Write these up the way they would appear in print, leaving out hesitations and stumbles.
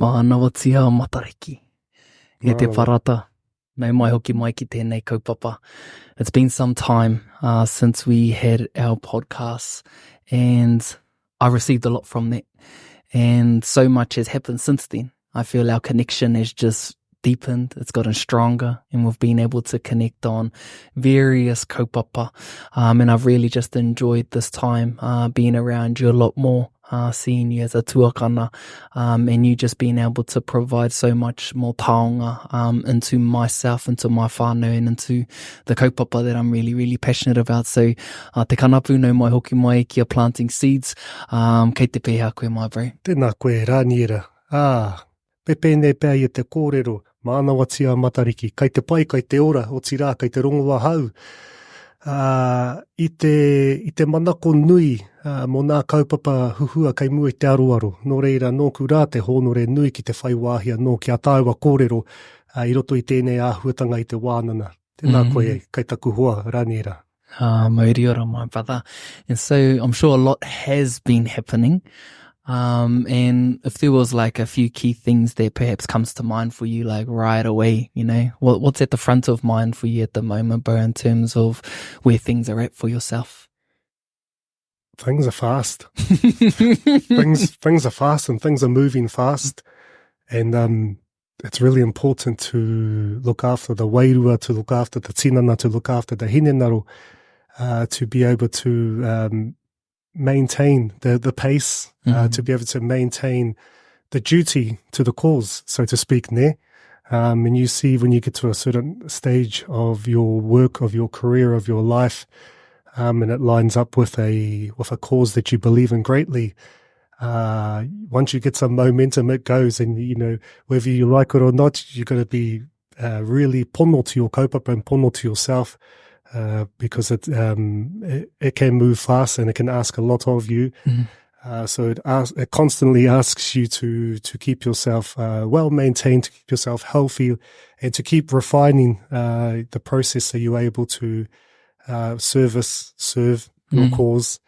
Manawatia Matariki. E te parata. No mai hoki mai ki tēnei kaupapa. It's been some time since we had our podcasts, and I received a lot from that. And so much has happened since then. I feel our connection has just deepened, it's gotten stronger, and we've been able to connect on various kaupapa. And I've really just enjoyed this time being around you a lot more, seeing you as a tuakana, and you just being able to provide so much more taonga into myself, into my whānau, and into the kaupapa that I'm really, really passionate about. So te kanapu no mai hoki mai kia planting seeds. Kei te pēhea koe mai, bro. Tēnā koe rāniera. Pepe nei pēr i te kōrero, Manawatia Matariki, kai te pai, kai te ora, o tirā, kai te rongoa hau. I te manako nui, mō nā kaupapa huhua kai mua i te aroaro, nō reira nōku rā te hōnore nui ki te whai wāhia nō ki a tāua kōrero, I roto i tēnei āhuatanga i te wānana. Tēnā koe, kai taku hoa, rāniera. Mauri ora, my brother. And so I'm sure a lot has been happening. And if there was like a few key things that perhaps comes to mind for you, like right away, you know, what's at the front of mind for you at the moment, bro, in terms of where things are at for yourself? Things are fast. things are fast and things are moving fast. And, it's really important to look after the wairua, to look after the tinana, to look after the hinenaro, to be able to, maintain the pace, to be able to maintain the duty to the cause, so to speak, ne? And you see when you get to a certain stage of your work, of your career, of your life, and it lines up with a cause that you believe in greatly, once you get some momentum, it goes, and, you know, whether you like it or not, you're going to be really pono to your kaupapa and pono to yourself, because it can move fast and it can ask a lot of you. So it constantly asks you to keep yourself well maintained, to keep yourself healthy, and to keep refining the process so you're able to serve your cause.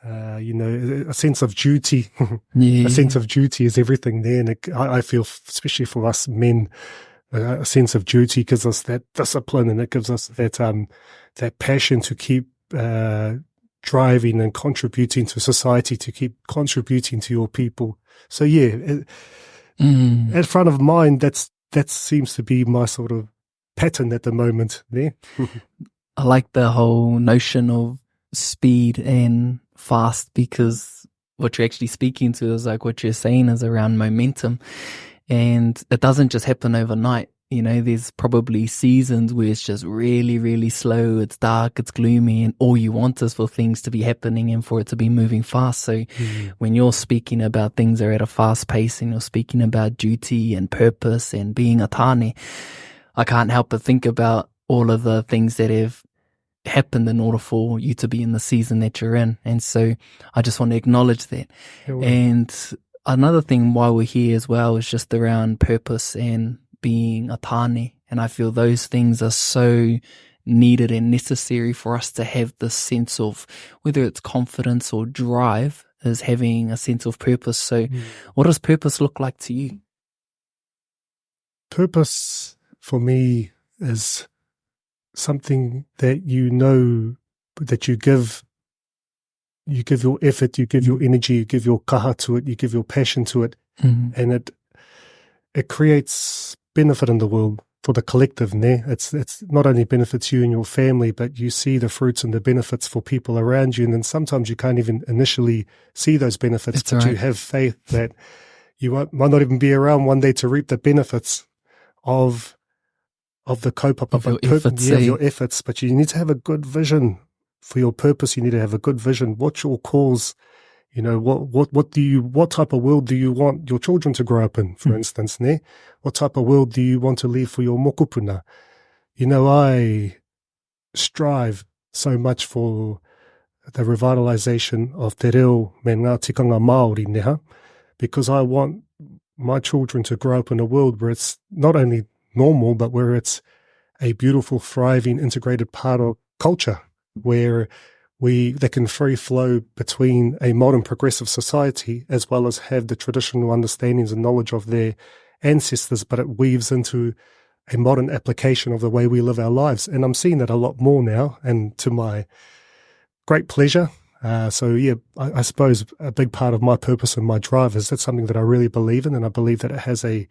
You know, a sense of duty. A sense of duty is everything there, and I feel, especially for us men, a sense of duty gives us that discipline, and it gives us that passion to keep driving and contributing to society, to keep contributing to your people. So yeah, at front of mind, that seems to be my sort of pattern at the moment there. I like the whole notion of speed and fast, because what you're actually speaking to is like what you're saying is around momentum, and it doesn't just happen overnight. You know, there's probably seasons where it's just really, really slow, it's dark, it's gloomy, and all you want is for things to be happening and for it to be moving fast. So when you're speaking about things are at a fast pace, and you're speaking about duty and purpose and being a tāne, I can't help but think about all of the things that have happened in order for you to be in the season that you're in. And so I just want to acknowledge that. And another thing why we're here as well is just around purpose and being a tāne, and I feel those things are so needed and necessary for us to have this sense of, whether it's confidence or drive, is having a sense of purpose. So what does purpose look like to you? Purpose for me is something that you know, that you give your effort, you give your energy, you give your kaha to it, you give your passion to it, and it creates benefit in the world for the collective, ne? It's not only benefits you and your family, but you see the fruits and the benefits for people around you, and then sometimes you can't even initially see those benefits, but you have faith that you might not even be around one day to reap the benefits of the kaupapa, of your efforts, but you need to have a good vision for your purpose. You need to have a good vision. What's your cause? You know, what type of world do you want your children to grow up in, for instance, ne? What type of world do you want to leave for your mokopuna? You know, I strive so much for the revitalization of Te Reo me ngā Tikanga Māori, neha, because I want my children to grow up in a world where it's not only normal, but where it's a beautiful, thriving, integrated part of culture, where they can free flow between a modern progressive society as well as have the traditional understandings and knowledge of their ancestors, but it weaves into a modern application of the way we live our lives. And I'm seeing that a lot more now, and to my great pleasure. I suppose a big part of my purpose and my drive is that's something that I really believe in, and I believe that it has a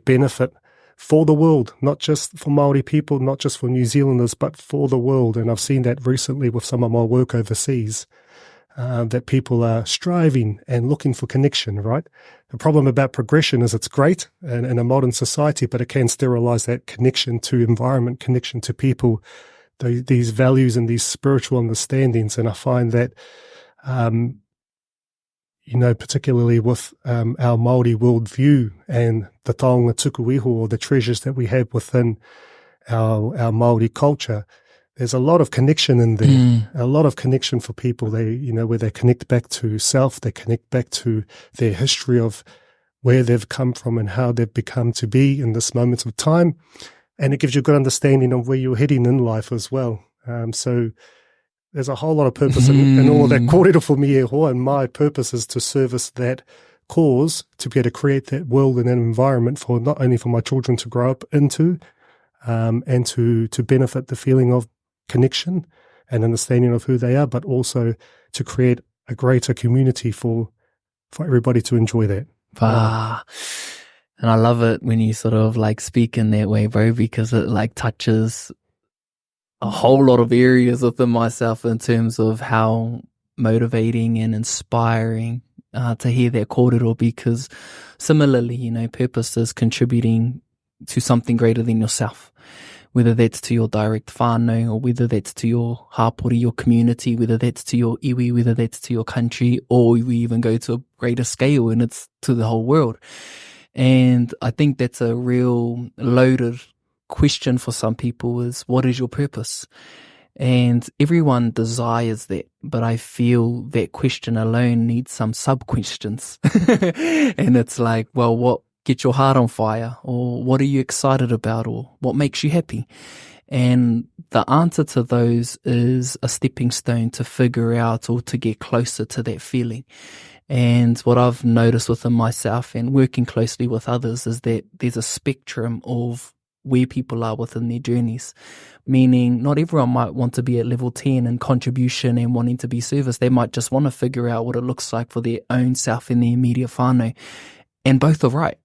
benefit for the world, not just for Māori people, not just for New Zealanders, but for the world. And I've seen that recently with some of my work overseas, that people are striving and looking for connection, right? The problem about progression is it's great in a modern society, but it can sterilize that connection to environment, connection to people, these values and these spiritual understandings. And I find that, particularly with our Māori worldview and the taonga tuku iho, or the treasures that we have within our Māori culture, there's a lot of connection in there, a lot of connection for people. Where they connect back to self, they connect back to their history of where they've come from and how they've become to be in this moment of time. And it gives you a good understanding of where you're heading in life as well. So there's a whole lot of purpose in all of that kōrero for me, and my purpose is to service that cause, to be able to create that world and that environment for not only for my children to grow up into, and to benefit the feeling of connection and understanding of who they are, but also to create a greater community for everybody to enjoy that. And I love it when you sort of like speak in that way, bro, because it like touches a whole lot of areas within myself in terms of how motivating and inspiring to hear that kōrero, because similarly, purpose is contributing to something greater than yourself, whether that's to your direct whānau, or whether that's to your hapori, your community, whether that's to your iwi, whether that's to your country, or we even go to a greater scale and it's to the whole world. And I think that's a real loaded question for some people, is what is your purpose? And everyone desires that, but I feel that question alone needs some sub-questions. And it's like, well, what gets your heart on fire? Or what are you excited about? Or what makes you happy? And the answer to those is a stepping stone to figure out or to get closer to that feeling. And what I've noticed within myself and working closely with others is that there's a spectrum of where people are within their journeys, meaning not everyone might want to be at level 10 in contribution and wanting to be service. They might just want to figure out what it looks like for their own self in their immediate whānau. And both are right,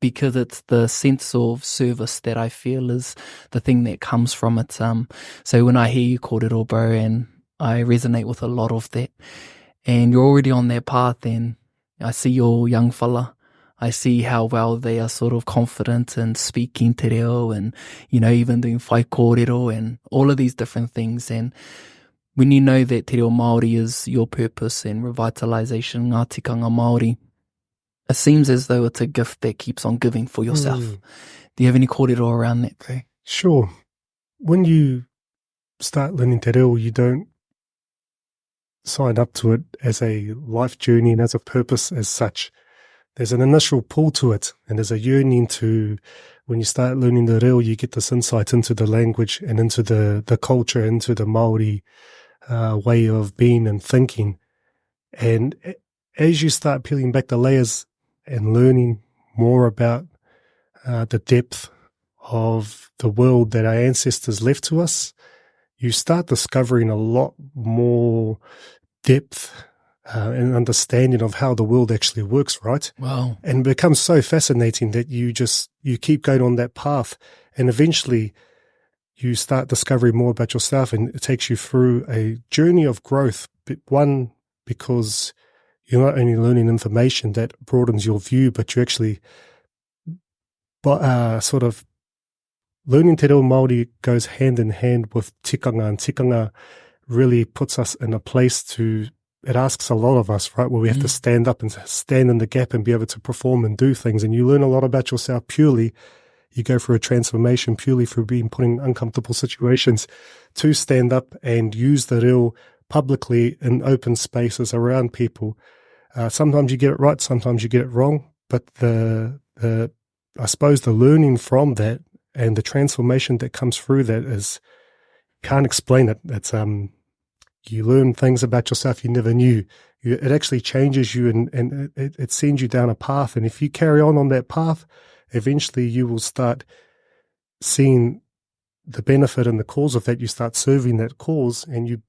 because it's the sense of service that I feel is the thing that comes from it. So when I hear you kōrero, bro, and I resonate with a lot of that, and you're already on that path, and I see your young fella. I see how well they are sort of confident in speaking te reo and, even doing whai kōrero and all of these different things. And when you know that Te Reo Māori is your purpose and revitalization, ngā tikanga Māori, it seems as though it's a gift that keeps on giving for yourself. Do you have any kōrero around that, bro? Sure. When you start learning te reo, you don't sign up to it as a life journey and as a purpose as such. There's an initial pull to it, and there's a yearning to, when you start learning the reo, you get this insight into the language and into the culture, into the Māori way of being and thinking. And as you start peeling back the layers and learning more about the depth of the world that our ancestors left to us, you start discovering a lot more depth and understanding of how the world actually works, right? Wow. And it becomes so fascinating that you keep going on that path, and eventually you start discovering more about yourself, and it takes you through a journey of growth. One, because you're not only learning information that broadens your view, but you actually sort of learning te reo Māori goes hand in hand with tikanga, and tikanga really puts us in a place it asks a lot of us, right, where we have to stand up and stand in the gap and be able to perform and do things. And you learn a lot about yourself purely. You go through a transformation purely through being put in uncomfortable situations to stand up and use the reo publicly in open spaces around people. Sometimes you get it right, sometimes you get it wrong, but I suppose the learning from that and the transformation that comes through that is, can't explain it. It's You learn things about yourself you never knew. It actually changes you and it sends you down a path. And if you carry on that path, eventually you will start seeing the benefit and the cause of that. You start serving that cause and you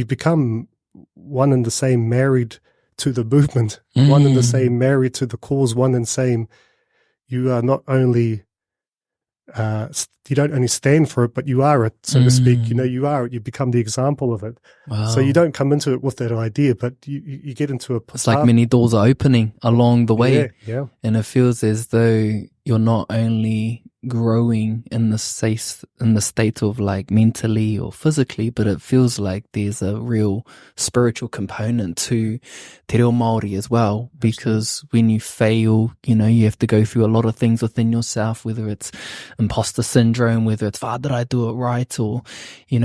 become one and the same, married to the movement, one and the same, married to the cause, one and same. You are not only you don't only stand for it, but you are it, so to speak. You are it. You become the example of it. Wow. So you don't come into it with that idea, but you get into a path. It's like many doors are opening along the way. Yeah. And it feels as though you're not only growing in the state of like mentally or physically, but it feels like there's a real spiritual component to Te Reo Māori as well, because when you fail, you have to go through a lot of things within yourself, whether it's imposter syndrome, whether it's, did I do it right? Or,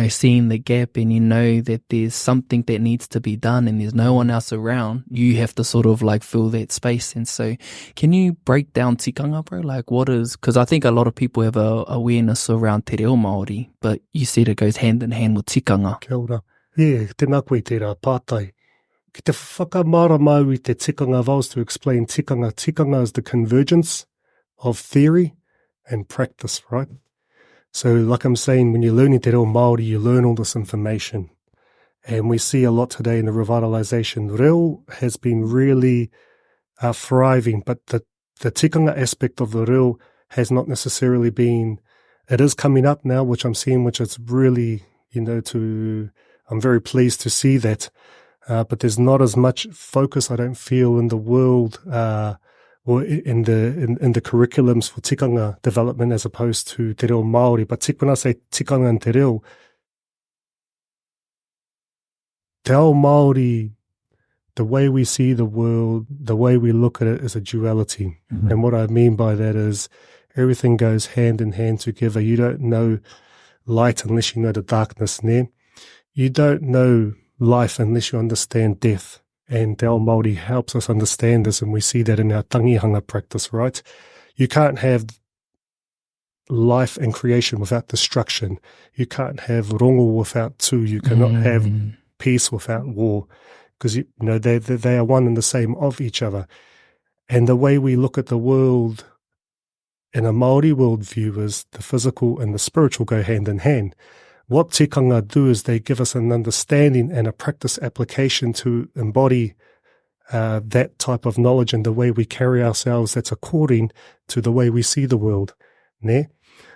seeing the gap and that there's something that needs to be done and there's no one else around. You have to sort of like fill that space. And so can you break down tikanga, bro? Like because I think a lot of people have a awareness around Te Reo Māori, but you said it goes hand in hand with tikanga. Kia ora. Tēnā koe te rā pātai. Ki te whakamara mau I te tikanga, if I was to explain tikanga, tikanga is the convergence of theory and practice, right? So like I'm saying, when you're learning Te Reo Māori, you learn all this information. And we see a lot today in the revitalization. Reo has been really thriving, but the tikanga aspect of the reo has not necessarily been, it is coming up now, which I'm seeing, which is really, I'm very pleased to see that. But there's not as much focus, I don't feel, in the world, or in the curriculums for tikanga development as opposed to Te Reo Māori. But when I say tikanga and Te Reo, Te Ao Māori, the way we see the world, the way we look at it is a duality. Mm-hmm. And what I mean by that is everything goes hand in hand together. You don't know light unless you know the darkness. Ne? You don't know life unless you understand death. And Te Ao Māori helps us understand this, and we see that in our tangihanga practice, right? You can't have life and creation without destruction. You can't have rongo without tu. You cannot have peace without war, because they are one and the same of each other. And the way we look at the world in a Māori worldview is the physical and the spiritual go hand in hand. What tikanga do is they give us an understanding and a practice application to embody that type of knowledge and the way we carry ourselves that's according to the way we see the world. Ne?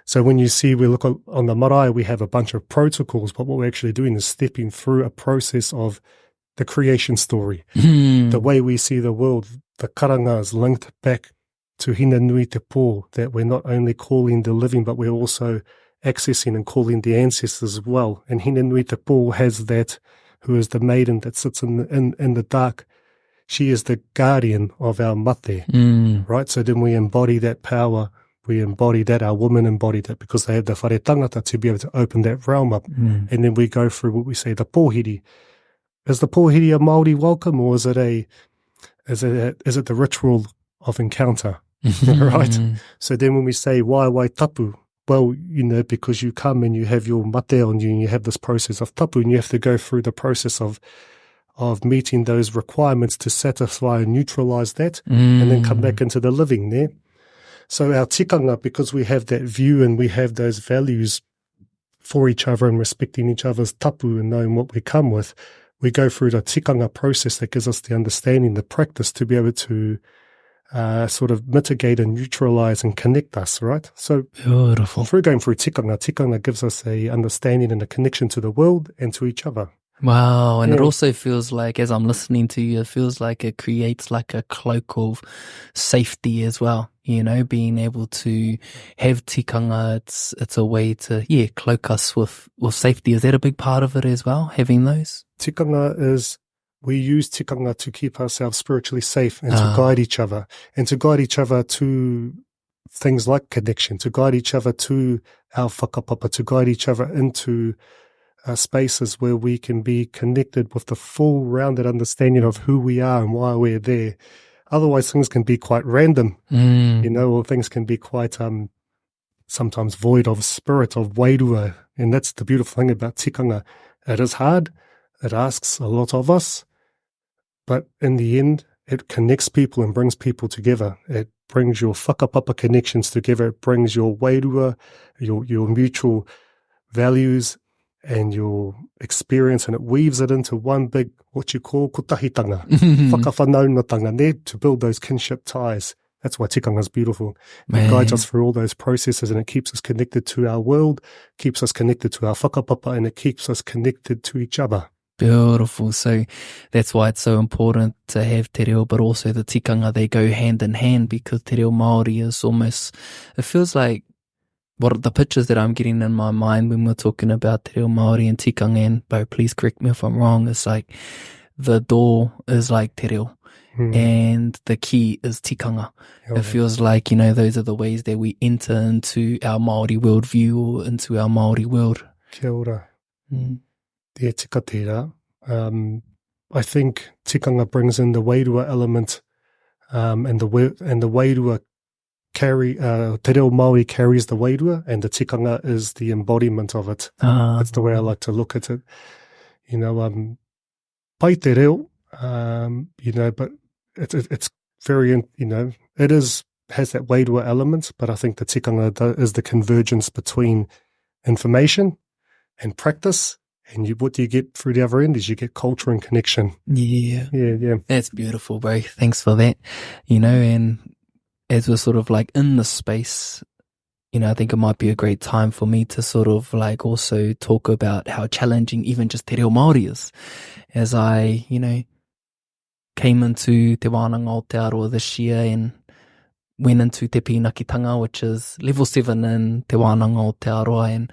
So when we look on the marae, we have a bunch of protocols, but what we're actually doing is stepping through a process of the creation story. The way we see the world, the karanga is linked back to hina nui te pō, that we're not only calling the living, but we're also accessing and calling the ancestors as well. And hina nui te pō has that, who is the maiden that sits in the dark. She is the guardian of our mate, right? So then we embody that power. We embody that, our women embody that, because they have the whare tangata to be able to open that realm up. And then we go through what we say, the pōhiri. Is the pōhiri a Māori welcome, or is it the ritual of encounter? Right? So then when we say wai tapu, well, because you come and you have your mate on you and you have this process of tapu, and you have to go through the process of meeting those requirements to satisfy and neutralize that, and then come back into the living there. So our tikanga, because we have that view and we have those values for each other and respecting each other's tapu and knowing what we come with, we go through the tikanga process that gives us the understanding, the practice to be able to sort of mitigate and neutralize and connect us, right? So beautiful. Through going through tikanga gives us a understanding and a connection to the world and to each other. Wow. And it also feels like, as I'm listening to you, it feels like it creates like a cloak of safety as well. Being able to have tikanga, it's a way to, cloak us with safety. Is that a big part of it as well, having those? Tikanga is, we use tikanga to keep ourselves spiritually safe and to guide each other, and to guide each other to things like connection, to guide each other to our whakapapa, to guide each other into spaces where we can be connected with the full rounded understanding of who we are and why we're there. Otherwise, things can be quite random, or things can be quite sometimes void of spirit, of wairua. And that's the beautiful thing about tikanga. It is hard. It asks a lot of us. But in the end, it connects people and brings people together. It brings your whakapapa connections together. It brings your wairua, your mutual values and your experience, and it weaves it into one big, what you call kotahitanga, whakawhanaungatanga, there to build those kinship ties. That's why tikanga is beautiful. It guides us through all those processes, and it keeps us connected to our world, keeps us connected to our whakapapa, and it keeps us connected to each other. Beautiful. So that's why it's so important to have te reo, but also the tikanga. They go hand in hand, because te reo Māori is almost, it feels like, what the pictures that I'm getting in my mind when we're talking about te reo Māori and tikanga, and Bo, please correct me if I'm wrong, it's like the door is like te reo and the key is tikanga. It feels like, those are the ways that we enter into our Māori worldview or into our Māori world. Kia ora. Te tika tērā. I think tikanga brings in the wairua element, and the wairua te reo Māori carries the wairua, and the tikanga is the embodiment of it. That's the way I like to look at it. Pai te reo, but it's very, it has that wairua element, but I think the tikanga is the convergence between information and practice. And what you get through the other end is you get culture and connection. Yeah. Yeah. That's beautiful, bro. Thanks for that. And as we're sort of like in the space, I think it might be a great time for me to sort of like also talk about how challenging even just te reo Māori is. As I, came into Te Wānanga o Te Aroa this year and went into Te Pīnakitanga, which is level 7 in Te Wānanga o Te Aroa, and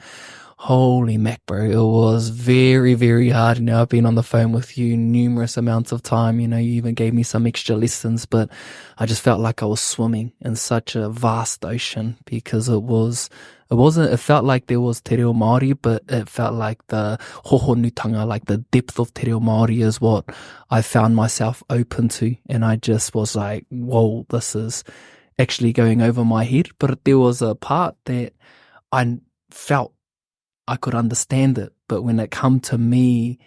holy mac, bro, it was very, very hard. I've been on the phone with you numerous amounts of time. You even gave me some extra lessons, but I just felt like I was swimming in such a vast ocean, because it felt like there was Te Reo Māori, but it felt like the hohonutanga, like the depth of Te Reo Māori is what I found myself open to. And I just was like, whoa, this is actually going over my head. But there was a part that I felt I could understand it, but when it come to me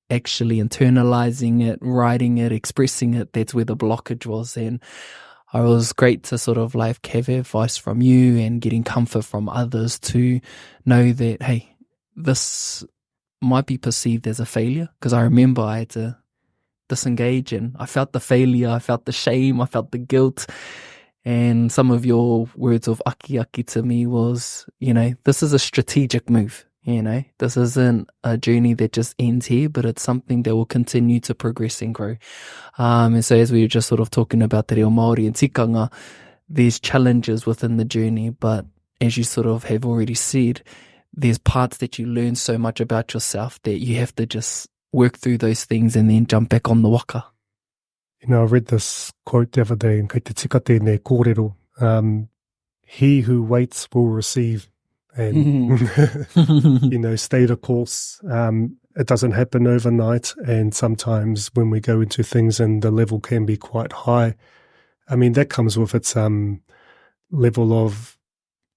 actually internalizing it, writing it, expressing it, that's where the blockage was. And it was great to sort of like have advice from you and getting comfort from others to know that, hey, this might be perceived as a failure, because I remember I had to disengage and I felt the failure, I felt the shame, I felt the guilt. And some of your words of aki to me was, this is a strategic move. This isn't a journey that just ends here, but it's something that will continue to progress and grow. And so as we were just sort of talking about Te Reo Māori and tikanga, there's challenges within the journey, but as you sort of have already said, there's parts that you learn so much about yourself that you have to just work through those things and then jump back on the waka. I read this quote the other day, kei te tika tēnei kōrero, he who waits will receive. And, stay the course. It doesn't happen overnight. And sometimes when we go into things and the level can be quite high, that comes with its level of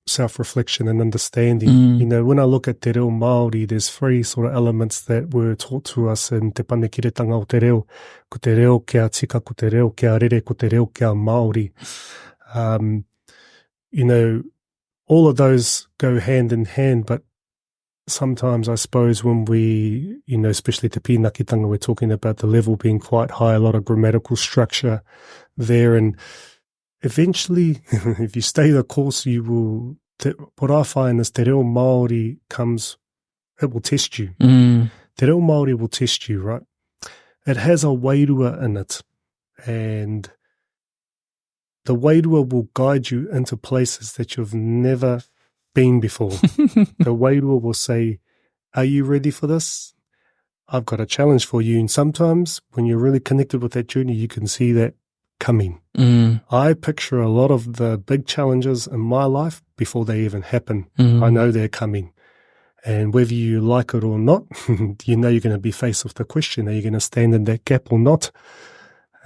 self-reflection and understanding. When I look at Te Reo Māori, there's 3 sort of elements that were taught to us in Te Panekiretanga o Te Reo. Ko Te Reo kia tika, ko Te Reo kia rere, ko Te Reo kia Māori. All of those go hand in hand, but sometimes I suppose when we, especially Te Pīnakitanga, we're talking about the level being quite high, a lot of grammatical structure there, and eventually, if you stay the course, you will, what I find is Te Reo Māori it will test you. Te Reo Māori will test you, right? It has a wairua in it, and the wairua will guide you into places that you've never been before. The wairua will say, are you ready for this? I've got a challenge for you. And sometimes when you're really connected with that journey, you can see that coming. I picture a lot of the big challenges in my life before they even happen. I know they're coming. And whether you like it or not, you're going to be faced with the question, are you going to stand in that gap or not?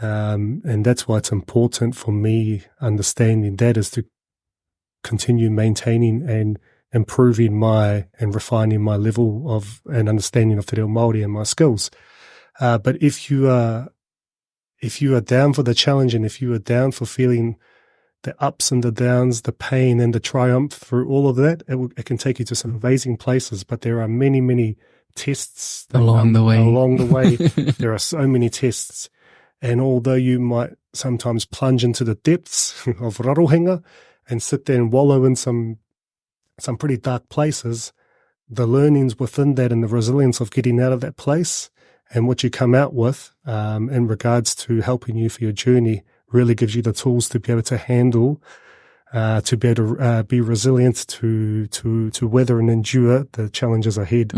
And that's why it's important for me understanding that is to continue maintaining and improving and refining my level of and understanding of Te Reo Māori and my skills. But if you are down for the challenge, and if you are down for feeling the ups and the downs, the pain and the triumph through all of that, it can take you to some amazing places. But there are many, many tests along the way. Along the way, there are so many tests. And although you might sometimes plunge into the depths of rarohenga and sit there and wallow in some pretty dark places, the learnings within that and the resilience of getting out of that place and what you come out with in regards to helping you for your journey really gives you the tools to be able to handle, to be able to be resilient, to weather and endure the challenges ahead.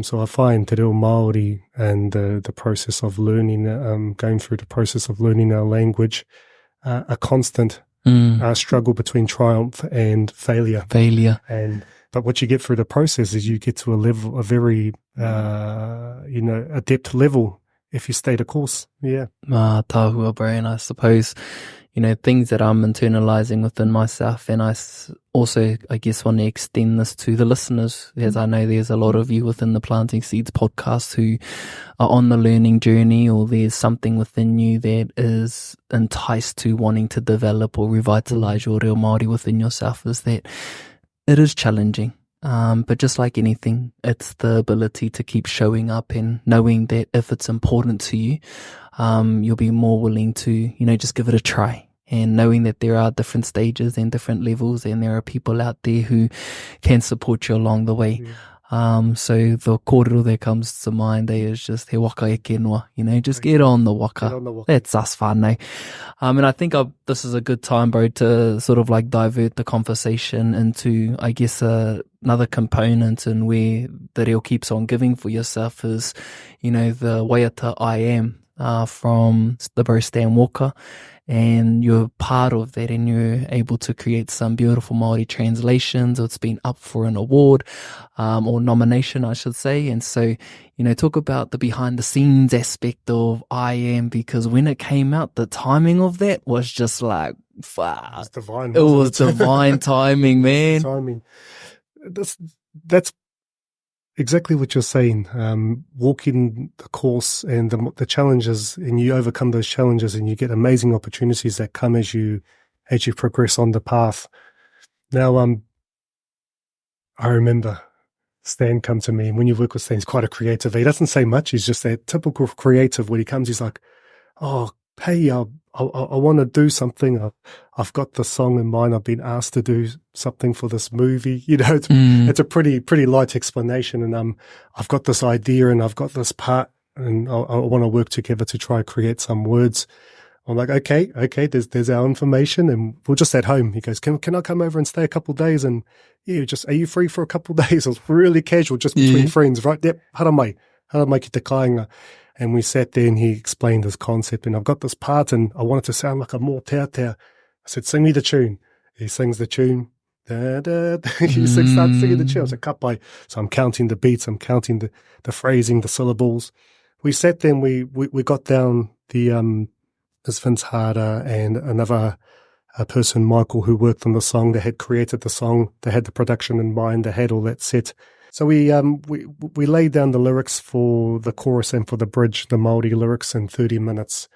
So I find Te Reo Māori and the process of learning, going through the process of learning our language, a constant struggle between triumph and failure. But what you get through the process is you get to a very adept level if you stay the course. Yeah. Tahua, bro. And I suppose, things that I'm internalizing within myself, and I also, I guess, want to extend this to the listeners, as I know there's a lot of you within the Planting Seeds podcast who are on the learning journey, or there's something within you that is enticed to wanting to develop or revitalize your Reo Māori within yourself, is that it is challenging. But just like anything, it's the ability to keep showing up and knowing that if it's important to you, you'll be more willing to, just give it a try. And knowing that there are different stages and different levels, and there are people out there who can support you along the way. So the kōrero that comes to mind is just he waka e whenua, just get on the waka. That's us whānau. And I think this is a good time, bro, to sort of like divert the conversation into, I guess, another component, and where the reo keeps on giving for yourself is, the waiata I am, from the bro Stan Walker. And you're part of that, and you're able to create some beautiful Māori translations. It's been up for an award, or nomination, I should say. And so, talk about the behind the scenes aspect of I Am, because when it came out, the timing of that was just like, fuck. It was divine. It was divine timing, man. Timing. That's exactly what you're saying. Walking the course and the challenges, and you overcome those challenges, and you get amazing opportunities that come as you progress on the path. Now, I remember Stan come to me, and when you work with Stan, he's quite a creative. He doesn't say much. He's just that typical creative. When he comes, he's like, "Oh, hey, I want to do something. I've got the song in mind. I've been asked to do something for this movie. It's a pretty light explanation. And I've got this idea, and I've got this part, and I want to work together to try create some words." I'm like, okay. There's our information, and we're just at home. He goes, "Can I come over and stay a couple of days?" And are you free for a couple of days? It was really casual, just between friends, right? Yep. Haramai ki Tikanga. And we sat there, and he explained his concept, and I've got this part, and I want it to sound like a more teatea. I said, "Sing me the tune." He sings the tune. Da, da, da. He starts singing the tune. I was like, "Kapai." So I'm counting the beats, I'm counting the phrasing, the syllables. We sat there, and we got down this Vince Harder and another person, Michael, who worked on the song. They had created the song. They had the production in mind. They had all that set. So we laid down the lyrics for the chorus and for the bridge, the Māori lyrics, in 30 minutes.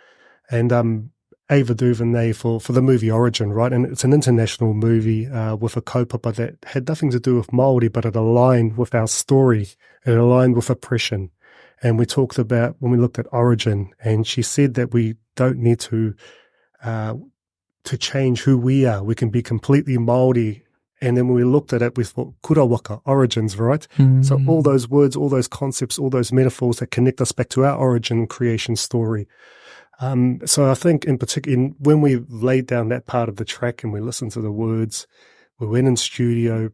And Ava DuVernay for the movie Origin, right? And it's an international movie with a kaupapa that had nothing to do with Māori, but it aligned with our story. It aligned with oppression. And we talked about, when we looked at Origin, and she said that we don't need to change who we are. We can be completely Māori. And then when we looked at it, we thought, kura waka, origins, right? So all those words, all those concepts, all those metaphors that connect us back to our origin creation story. So I think in particular, when we laid down that part of the track and we listened to the words, we went in studio,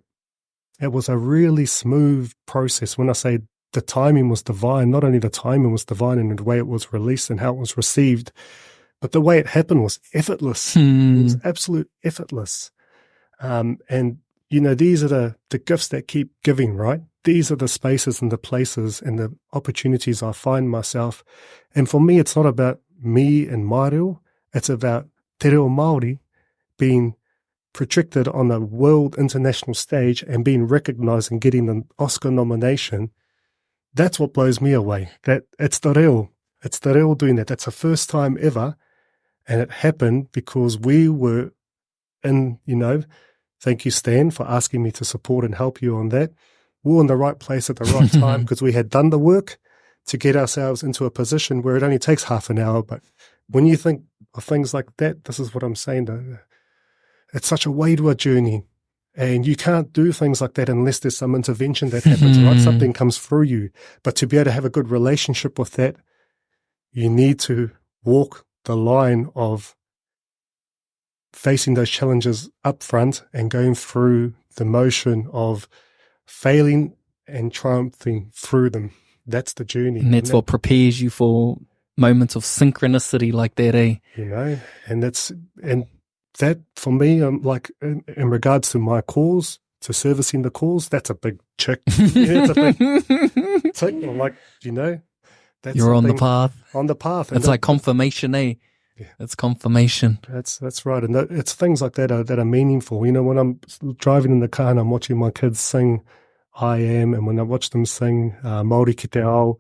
it was a really smooth process. When I say the timing was divine, not only the timing was divine in the way it was released and how it was received, but the way it happened was effortless. It was absolute effortless. And, these are the gifts that keep giving, right? These are the spaces and the places and the opportunities I find myself. And for me, it's not about me and my reo. It's about Te Reo Māori being projected on a world international stage and being recognized and getting an Oscar nomination, that's what blows me away. That it's Te Reo. It's Te Reo doing that. That's the first time ever. And it happened because we were in, thank you, Stan, for asking me to support and help you on that. We were in the right place at the right time because we had done the work to get ourselves into a position where it only takes half an hour. But when you think of things like that, this is what I'm saying. It's such a wayward journey. And you can't do things like that unless there's some intervention that happens, right? Something comes through you. But to be able to have a good relationship with that, you need to walk the line of facing those challenges up front and going through the motion of failing and triumphing through them. That's the journey. And that's what prepares you for moments of synchronicity like that, eh? And that for me, like in regards to my calls, to servicing the calls, that's a big check. It's a big tick. Like, that's you're on the path. On the path. It's like confirmation, eh? Yeah. It's confirmation. That's right. And it's things like that are meaningful. When I'm driving in the car and I'm watching my kids sing I Am, and when I watch them sing Māori ki te ao,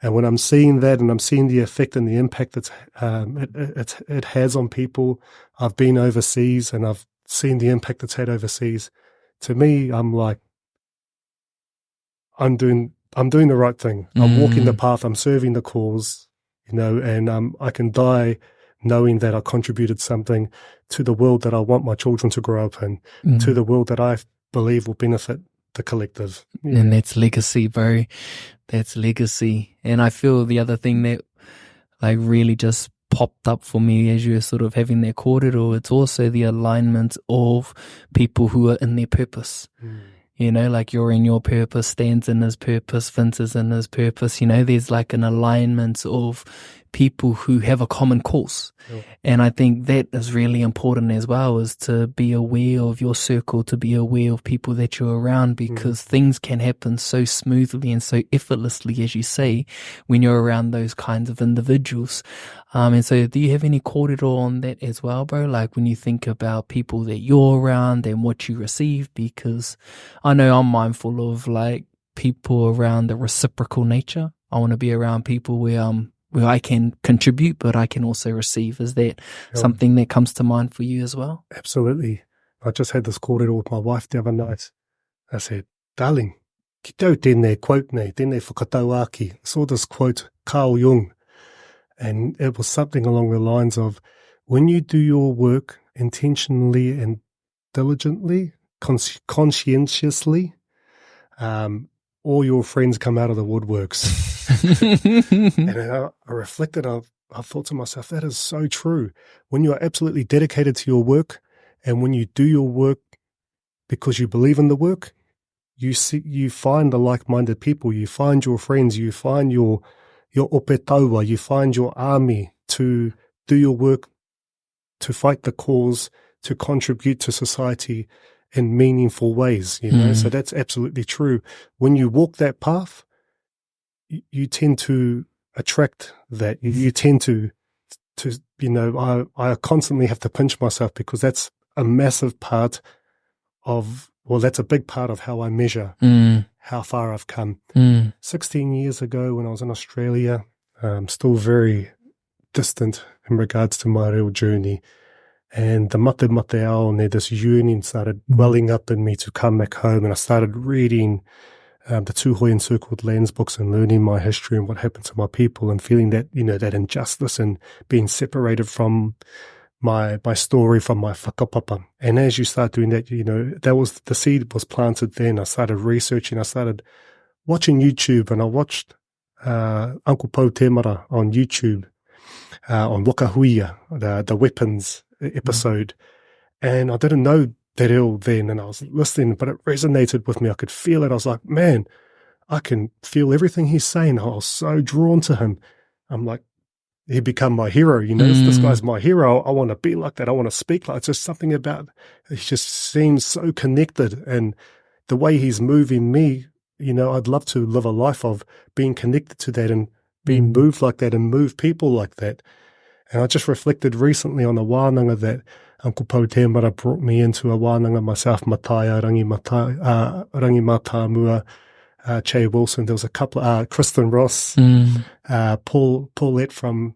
and when I'm seeing that and I'm seeing the effect and the impact it has on people, I've been overseas and I've seen the impact it's had overseas. To me, I'm like, I'm doing the right thing. I'm walking the path. I'm serving the cause, and I can die knowing that I contributed something to the world that I want my children to grow up in, to the world that I believe will benefit the collective. Yeah. And that's legacy, bro. That's legacy. And I feel the other thing that like really just popped up for me as you're sort of having that kōrero, it's also the alignment of people who are in their purpose. Like you're in your purpose, Stan's in his purpose, Vince is in his purpose. There's like an alignment of people who have a common cause. Sure. And I think that is really important as well, is to be aware of your circle, to be aware of people that you're around, because things can happen so smoothly and so effortlessly, as you say, when you're around those kinds of individuals. And so do you have any kōrero on that as well, bro? Like when you think about people that you're around and what you receive, because I know I'm mindful of like people around the reciprocal nature. I want to be around people where I can contribute, but I can also receive. Is that something that comes to mind for you as well? Absolutely. I just had this kōrero with my wife the other night. I said, darling, ki tau tēnei quote nei, tēnei whakatau aki. I saw this quote, Carl Jung, and it was something along the lines of, when you do your work intentionally and diligently, conscientiously, all your friends come out of the woodworks. And I reflected, I thought to myself, that is so true. When you are absolutely dedicated to your work, and when you do your work because you believe in the work, you find the like-minded people, you find your friends, you find your opetaua, you find your army to do your work, to fight the cause, to contribute to society in meaningful ways, So that's absolutely true. When you walk that path, you tend to attract that. You tend to I constantly have to pinch myself, because that's a massive part of, that's a big part of how I measure how far I've come. 16 years ago when I was in Australia, still very distant in regards to my real journey. And the mate ao, and this yearning started welling up in me to come back home. And I started reading the Tūhoi Encircled Lands books and learning my history and what happened to my people, and feeling that, that injustice and being separated from my story, from my whakapapa. And as you start doing that, that was, the seed was planted then. I started researching, I started watching YouTube, and I watched Uncle Po Temara on YouTube, on Wakahuia, the weapons episode. And I didn't know Te Reo then, and I was listening, but it resonated with me. I could feel it. I was like, man, I can feel everything he's saying. I was so drawn to him. I'm like, he become my hero, this guy's my hero. I want to be like that. I want to speak like, it's just something about, he just seems so connected, and the way he's moving me, I'd love to live a life of being connected to that and being moved like that and move people like that. And I just reflected recently on the wānanga that Uncle Po Tēmara brought me into a wānanga myself, Mataia, Rangi Matamua, Che Wilson. There was a couple, Kristen Ross, Paulette from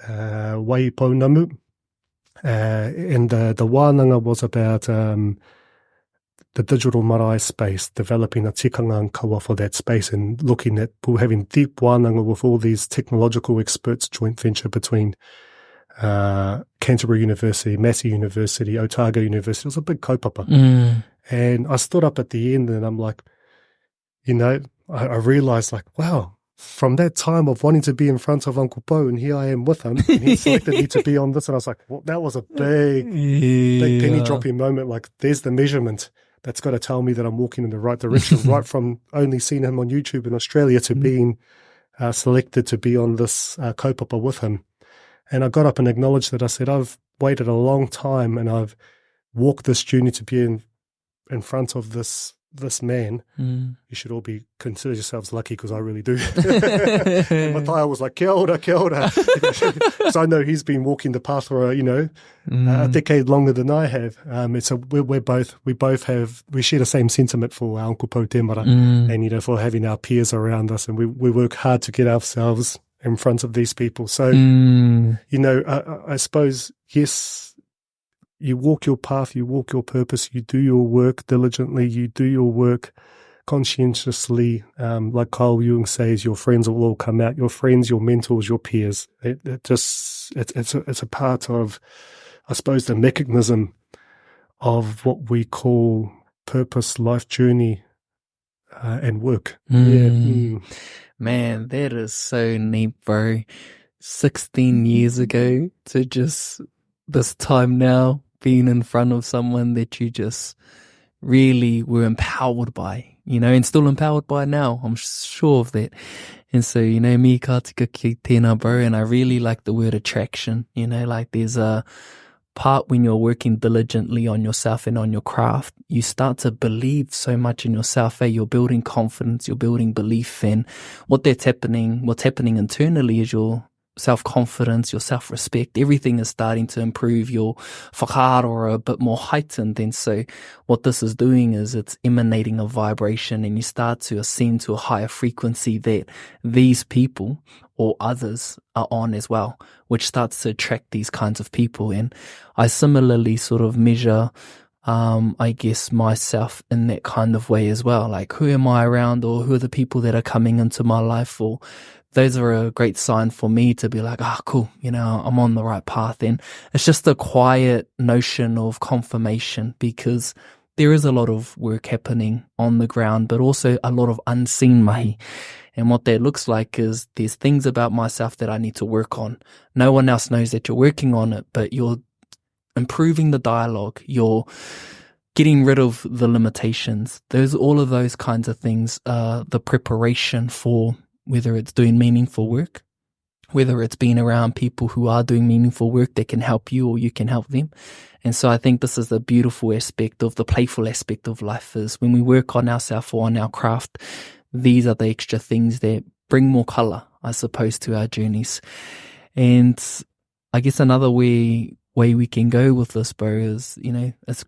Waipo Namu. And the wānanga was about the digital marae space, developing a tikanga and kawa for that space, and looking at having deep wānanga with all these technological experts, joint venture between Canterbury University, Massey University, Otago University. It was a big kaupapa. And I stood up at the end and I'm like, I realized like, wow, from that time of wanting to be in front of Uncle Po, and here I am with him, and he selected me to be on this, and I was like, well, that was a big penny dropping moment. Like, there's the measurement that's got to tell me that I'm walking in the right direction, right from only seeing him on YouTube in Australia to being selected to be on this kaupapa with him. And I got up and acknowledged that. I said, I've waited a long time and I've walked this journey to be in front of this man. You should all consider yourselves lucky, because I really do. And Matai was like, kia ora, kia ora. So I know he's been walking the path for a decade longer than I have. So we share the same sentiment for our Uncle Po Tēmara, and for having our peers around us, and we work hard to get ourselves in front of these people. So I suppose, yes, you walk your path, you walk your purpose, you do your work diligently, you do your work conscientiously. Like Carl Jung says, your friends will all come out, your friends, your mentors, your peers. It's a part of, I suppose, the mechanism of what we call purpose, life journey, and work. Man, that is so neat, bro. 16 years ago to just this time now, being in front of someone that you just really were empowered by, and still empowered by now. I'm sure of that. And so, me ka tika ki tēnā, bro, and I really like the word attraction. Like there's a part when you're working diligently on yourself and on your craft, you start to believe so much in yourself. You're building confidence, you're building belief, and what's happening internally is your self-confidence, your self-respect, everything is starting to improve. Your whakaaro are a bit more heightened. And so what this is doing is it's emanating a vibration, and you start to ascend to a higher frequency that these people or others are on as well, which starts to attract these kinds of people. And I similarly sort of measure I guess myself in that kind of way as well. Like, who am I around, or who are the people that are coming into my life? Or those are a great sign for me to be like, cool, I'm on the right path. And it's just a quiet notion of confirmation, because there is a lot of work happening on the ground, but also a lot of unseen mahi. And what that looks like is there's things about myself that I need to work on. No one else knows that you're working on it, but you're improving the dialogue. You're getting rid of the limitations. All of those kinds of things are the preparation for whether it's doing meaningful work, whether it's being around people who are doing meaningful work that can help you or you can help them. And so I think this is the beautiful aspect of the playful aspect of life, is when we work on ourselves or on our craft, these are the extra things that bring more colour, I suppose, to our journeys. And I guess another way we can go with this, bro, is, it's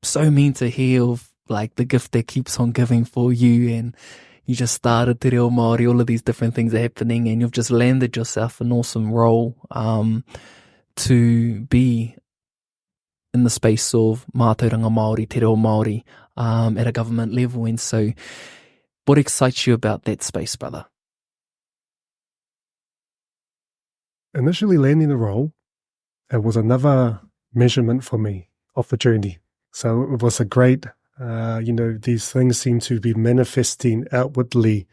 so mean to hear of like the gift that keeps on giving for you, and you just started Te Reo Māori, all of these different things are happening, and you've just landed yourself an awesome role to be in the space of mātauranga Māori, Te Reo Māori, at a government level. And so what excites you about that space, brother? Initially landing the role, it was another measurement for me of the journey. So it was a great, these things seem to be manifesting outwardly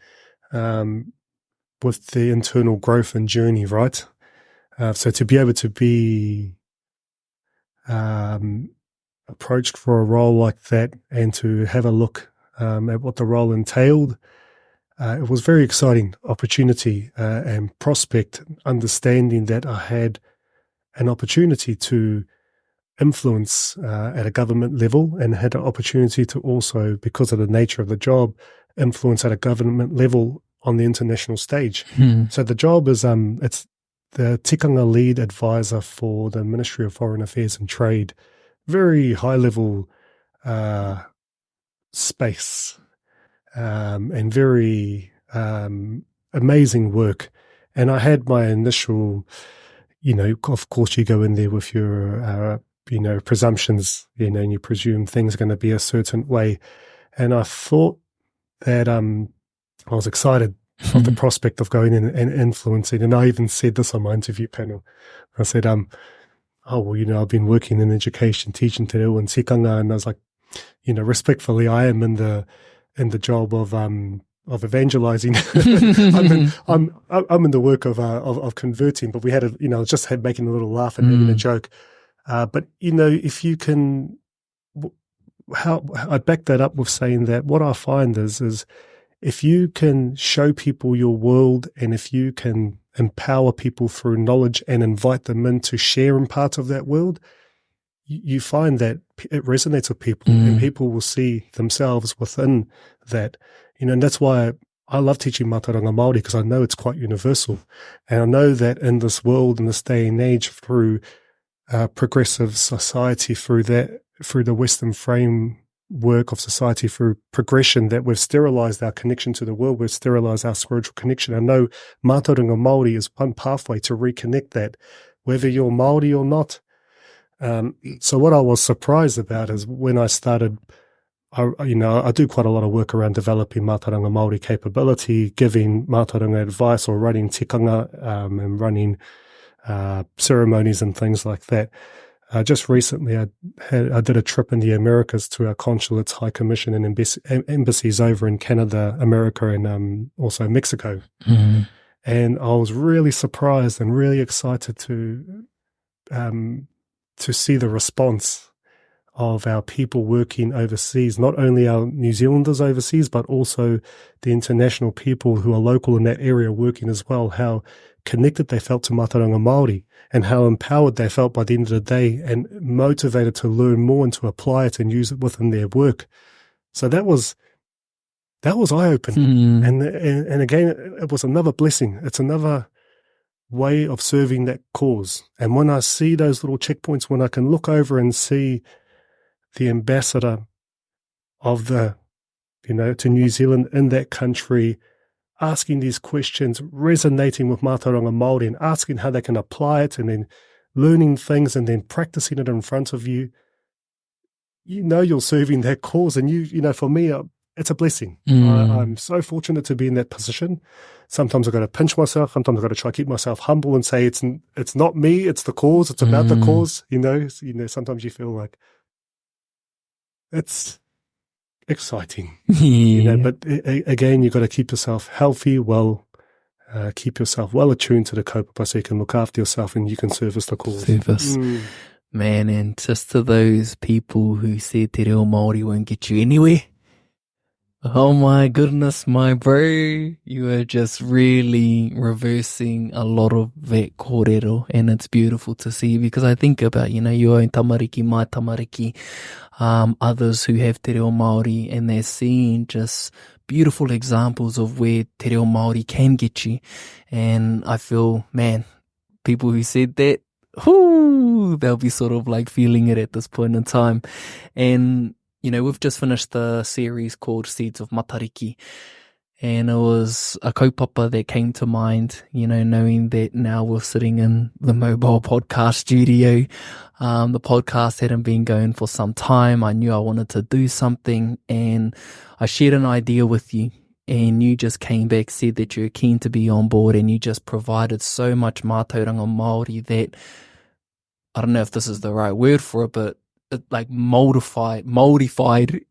with the internal growth and journey, right? So to be able to be approached for a role like that, and to have a look at what the role entailed, it was very exciting opportunity and prospect, understanding that I had an opportunity to influence at a government level, and had an opportunity to also, because of the nature of the job, influence at a government level on the international stage. So the job is it's the Tikanga lead advisor for the Ministry of Foreign Affairs and Trade very high level space, and very amazing work. And I had my initial, of course you go in there with your, presumptions, and you presume things are going to be a certain way. And I thought that I was excited of the prospect of going in and influencing. And I even said this on my interview panel. I said, I've been working in education, teaching Te Reo and Tikanga, and I was like, respectfully, I am in the job of evangelizing. I'm in the work of converting. But we had making a little laugh and having a joke. But if you can, how I back that up with saying that what I find is if you can show people your world, and if you can empower people through knowledge and invite them in to share in part of that world, you find that it resonates with people, and people will see themselves within that. And that's why I love teaching Mātauranga Māori, because I know it's quite universal. And I know that in this world, in this day and age, through progressive society, through the Western framework of society, through progression, that we've sterilized our connection to the world, we've sterilized our spiritual connection. I know Mātauranga Māori is one pathway to reconnect that, whether you're Māori or not. So what I was surprised about is when I started, I do quite a lot of work around developing Mātauranga Māori capability, giving Mātauranga advice, or running tikanga, and running ceremonies and things like that. Just recently, I did a trip in the Americas to our consulates, high commission, and embassies over in Canada, America, and also Mexico. And I was really surprised and really excited to see the response of our people working overseas, not only our New Zealanders overseas, but also the international people who are local in that area working as well, how connected they felt to Mātauranga Māori, and how empowered they felt by the end of the day, and motivated to learn more and to apply it and use it within their work. So that was eye-opening. And again, it was another blessing. It's another way of serving that cause. And when I see those little checkpoints, when I can look over and see the ambassador of to New Zealand in that country, asking these questions, resonating with Mātauranga Māori, and asking how they can apply it, and then learning things, and then practicing it in front of you, you're serving that cause. And for me, it's a blessing. I'm so fortunate to be in that position. Sometimes I've got to pinch myself. Sometimes I've got to try to keep myself humble and say, it's not me, it's the cause. It's about the cause. Sometimes you feel like it's exciting, but again, you've got to keep yourself healthy, keep yourself well attuned to the kaupapa, so you can look after yourself and you can service the cause. Man, and just to those people who said Te Reo Māori won't get you anywhere, oh my goodness, my bro, you are just really reversing a lot of that kōrero, and it's beautiful to see, because I think about, your own tamariki, my tamariki, others who have Te Reo Māori, and they're seeing just beautiful examples of where Te Reo Māori can get you. And I feel, man, people who said that, they'll be sort of like feeling it at this point in time. And we've just finished the series called Seeds of Matariki, and it was a kaupapa that came to mind, knowing that now we're sitting in the mobile podcast studio. The podcast hadn't been going for some time. I knew I wanted to do something, and I shared an idea with you, and you just came back, said that you're keen to be on board, and you just provided so much Mātauranga Māori that, I don't know if this is the right word for it, but it like modified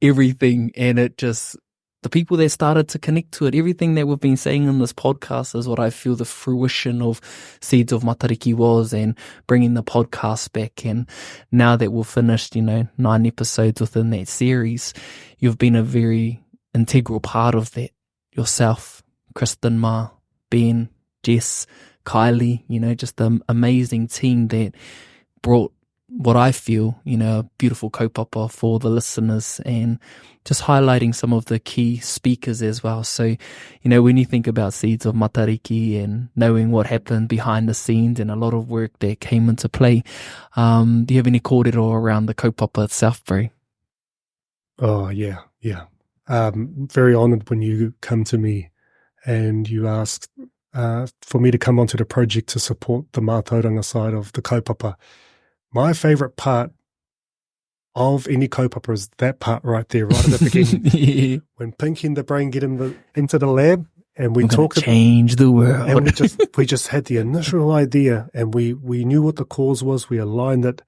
everything. And it just, the people that started to connect to it, everything that we've been saying in this podcast is what I feel the fruition of Seeds of Matariki was, and bringing the podcast back. And now that we've finished, 9 episodes within that series, you've been a very integral part of that yourself, Kristen, Ma, Ben, Jess, Kylie, just the amazing team that brought what I feel, a beautiful kaupapa for the listeners, and just highlighting some of the key speakers as well. So, when you think about Seeds of Matariki and knowing what happened behind the scenes and a lot of work that came into play, do you have any kōrero around the kaupapa itself, bro? Oh, yeah. Very honoured when you come to me and you ask for me to come onto the project to support the mātauranga side of the kaupapa. My favourite part of any kaupapa is that part right there, right at the beginning. Yeah. When Pinky and the Brain get into the lab and we talk change the world. And we just had the initial idea, and we knew what the cause was. We aligned it,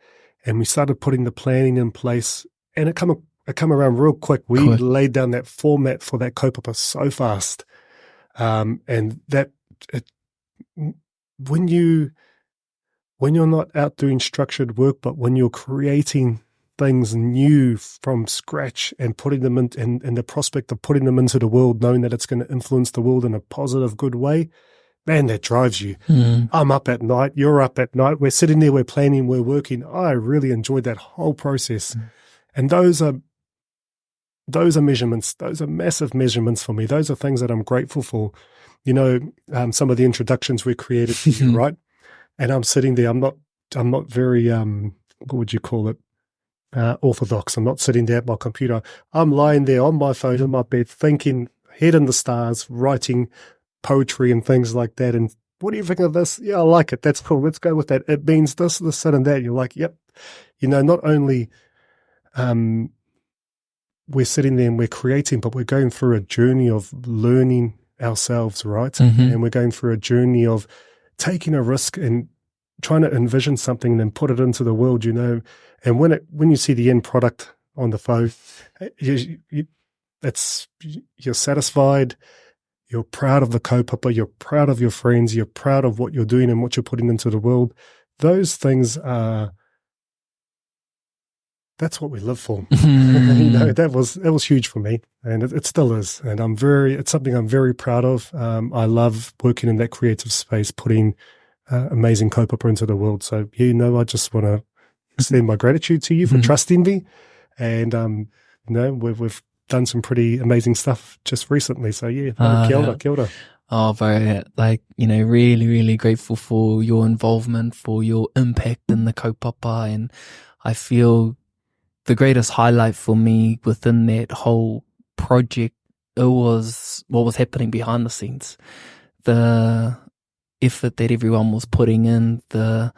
and we started putting the planning in place. And it come around real quick. We laid down that format for that kaupapa so fast, and that when you're not out doing structured work, but when you're creating things new from scratch and putting them in, and the prospect of putting them into the world, knowing that it's going to influence the world in a positive, good way, man, that drives you. I'm up at night. You're up at night. We're sitting there. We're planning. We're working. I really enjoyed that whole process. And those are measurements. Those are massive measurements for me. Those are things that I'm grateful for. Some of the introductions we created for you, right? And I'm sitting there. I'm not very, what would you call it? Orthodox. I'm not sitting there at my computer. I'm lying there on my phone in my bed, thinking, head in the stars, writing poetry and things like that. And what do you think of this? Yeah, I like it. That's cool. Let's go with that. It means this, that, and that. You're like, yep. Not only we're sitting there and we're creating, but we're going through a journey of learning ourselves, right? And we're going through a journey of taking a risk and trying to envision something and then put it into the world, And when you see the end product on the phone, you're satisfied, you're proud of the kaupapa, you're proud of your friends, you're proud of what you're doing and what you're putting into the world. Those things that's what we live for. That was huge for me, and it still is. And it's something I'm very proud of. I love working in that creative space, putting amazing kaupapa into the world. So, I just want to extend my gratitude to you for trusting me. And, we've done some pretty amazing stuff just recently. So, kia ora. Oh, very, really, really grateful for your involvement, for your impact in the kaupapa. And I feel the greatest highlight for me within that whole project, it was what was happening behind the scenes. The effort that everyone was putting in, the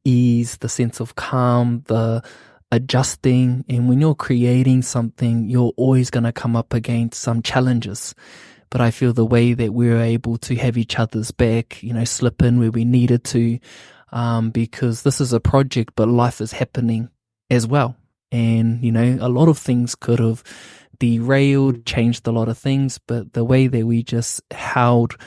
ease, the sense of calm, the adjusting. And when you're creating something, you're always going to come up against some challenges. But I feel the way that we were able to have each other's back, slip in where we needed to, because this is a project, but life is happening as well. And, a lot of things could have derailed, changed a lot of things, but the way that we just held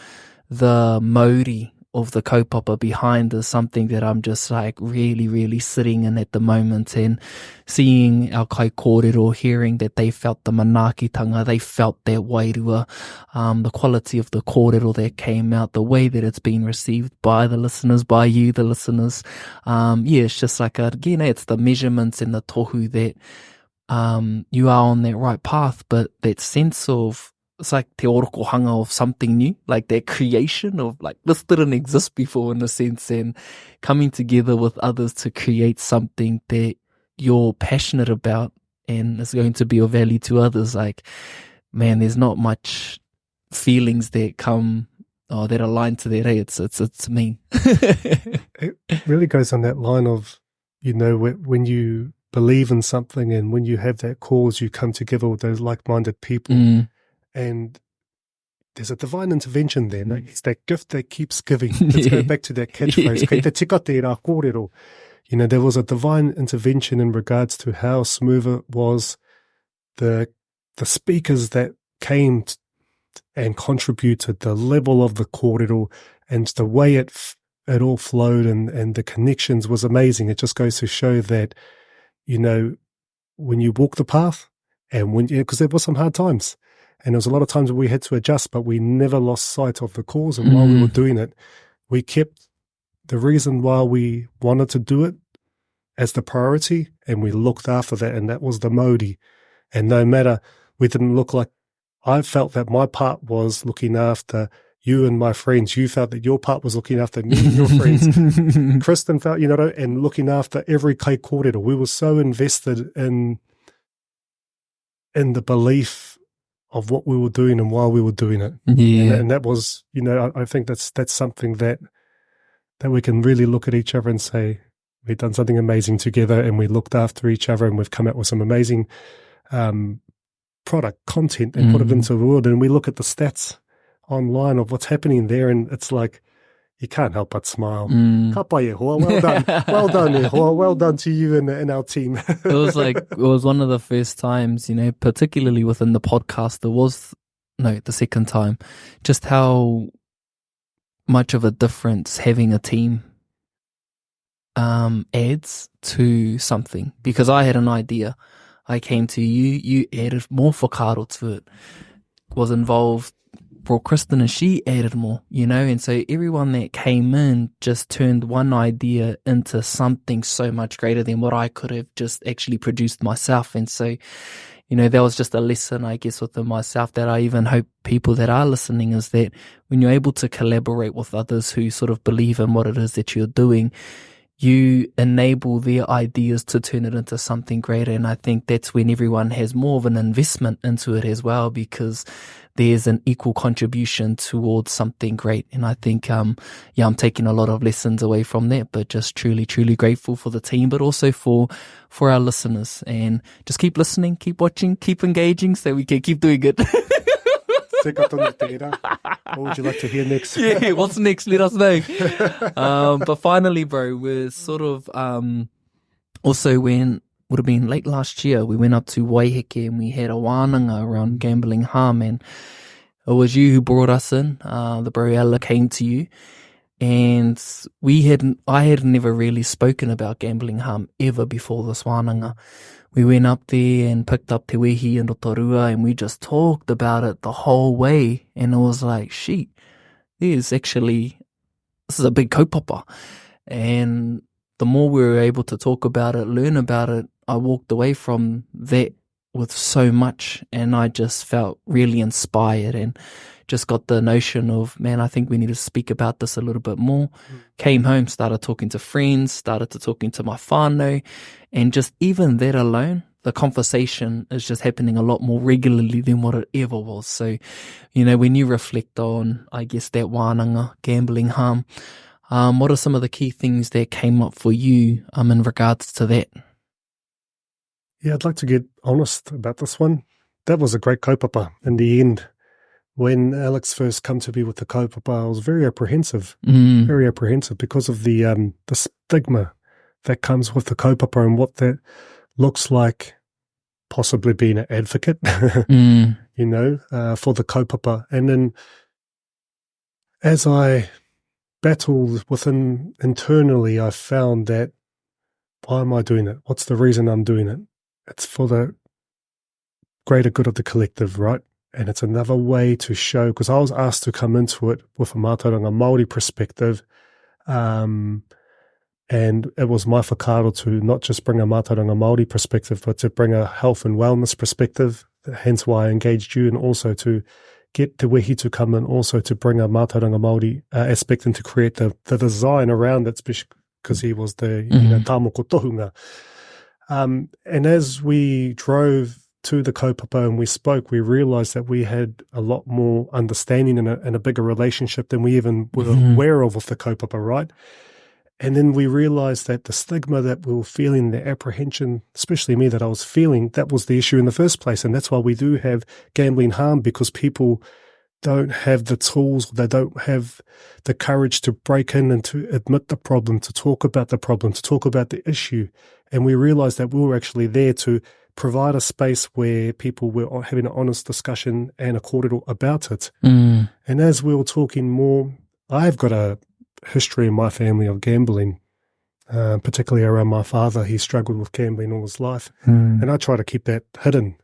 the mauri of the kaupapa behind is something that I'm just really, really sitting in at the moment, and seeing our kai kōrero, hearing that they felt the manaakitanga, they felt that wairua, the quality of the kōrero that came out, the way that it's been received by the listeners, by you, the listeners. It's just it's the measurements and the tohu that you are on that right path, but that sense of, it's like te orokohanga of something new, like that creation of this didn't exist before in a sense, and coming together with others to create something that you're passionate about and is going to be of value to others. Man, there's not much feelings that come that align to that. Hey, it's me. It really goes on that line of, when you believe in something and when you have that cause, you come together with those like-minded people. And there's a divine intervention there. It's that gift that keeps giving. Let's go back to that catchphrase. Kei te tika te rā kōrero. There was a divine intervention in regards to how smooth it was. The speakers that came and contributed, the level of the kōrero, and the way it all flowed, and the connections was amazing. It just goes to show that, when you walk the path, and because there were some hard times. And there was a lot of times where we had to adjust, but we never lost sight of the cause. And while we were doing it, we kept the reason why we wanted to do it as the priority, and we looked after that, and that was the Māori. And no matter, we didn't look like, I felt that my part was looking after you and my friends. You felt that your part was looking after me and your friends. Kristen felt, and looking after every kai kōrero. We were so invested in the belief of what we were doing and why we were doing it. Yeah. And that was, I think that's something that we can really look at each other and say, we've done something amazing together, and we looked after each other, and we've come out with some amazing product, content, and put it into the world. And we look at the stats online of what's happening there, and it's like, you can't help but smile. Ka pai e hoa. Well done. Well done, e hoa. Well done to you and our team. It was one of the first times, particularly within the podcast, the second time, just how much of a difference having a team adds to something. Because I had an idea. I came to you, you added more whakaaro to it, was involved, brought Kristen and she added more, and so everyone that came in just turned one idea into something so much greater than what I could have just actually produced myself. And so, that was just a lesson, I guess, within myself that I even hope people that are listening is that when you're able to collaborate with others who sort of believe in what it is that you're doing, you enable their ideas to turn it into something greater. And I think that's when everyone has more of an investment into it as well, because there's an equal contribution towards something great. And I think, I'm taking a lot of lessons away from that, but just truly, truly grateful for the team, but also for our listeners. And just keep listening, keep watching, keep engaging so we can keep doing it. What would you like to hear next? Yeah, what's next? Let us know. But finally, bro, we're sort of also when would have been late last year, we went up to Waiheke and we had a wānanga around gambling harm, and it was you who brought us in. The bro Ella came to you, and I had never really spoken about gambling harm ever before this wānanga. We went up there and picked up Te Wehi and Rotorua, and we just talked about it the whole way. And it was like, this is a big kaupapa. And the more we were able to talk about it, learn about it, I walked away from that with so much, and I just felt really inspired and just got the notion of, man, I think we need to speak about this a little bit more. Came home, started talking to friends, started to talking to my whānau, and just even that alone, the conversation is just happening a lot more regularly than what it ever was. So, when you reflect on, I guess, that wānanga, gambling harm, what are some of the key things that came up for you in regards to that? Yeah, I'd like to get honest about this one. That was a great kaupapa in the end. When Alex first come to me with the kaupapa, I was very apprehensive because of the stigma that comes with the kaupapa and what that looks like, possibly being an advocate, for the kaupapa. And then as I battled within internally, I found that, why am I doing it? What's the reason I'm doing it? It's for the greater good of the collective, right? And it's another way to show, because I was asked to come into it with a Mātauranga Māori perspective, and it was my whakaaro to not just bring a Mātauranga Māori perspective, but to bring a health and wellness perspective, hence why I engaged you, and also to get Te Wehi to come in, also to bring a Mātauranga Māori aspect and to create the design around it, because he was the tāmoko tohunga. And as we drove to the kaupapa and we spoke, we realized that we had a lot more understanding and a bigger relationship than we even were aware of with the kaupapa, right? And then we realized that the stigma that we were feeling, the apprehension, especially me that I was feeling, that was the issue in the first place. And that's why we do have gambling harm, because people don't have the tools, they don't have the courage to break in and to admit the problem, to talk about the problem, to talk about the issue. And we realized that we were actually there to provide a space where people were having an honest discussion and a kōrero about it. And as we were talking more, I've got a history in my family of gambling, particularly around my father. He struggled with gambling all his life. And I try to keep that hidden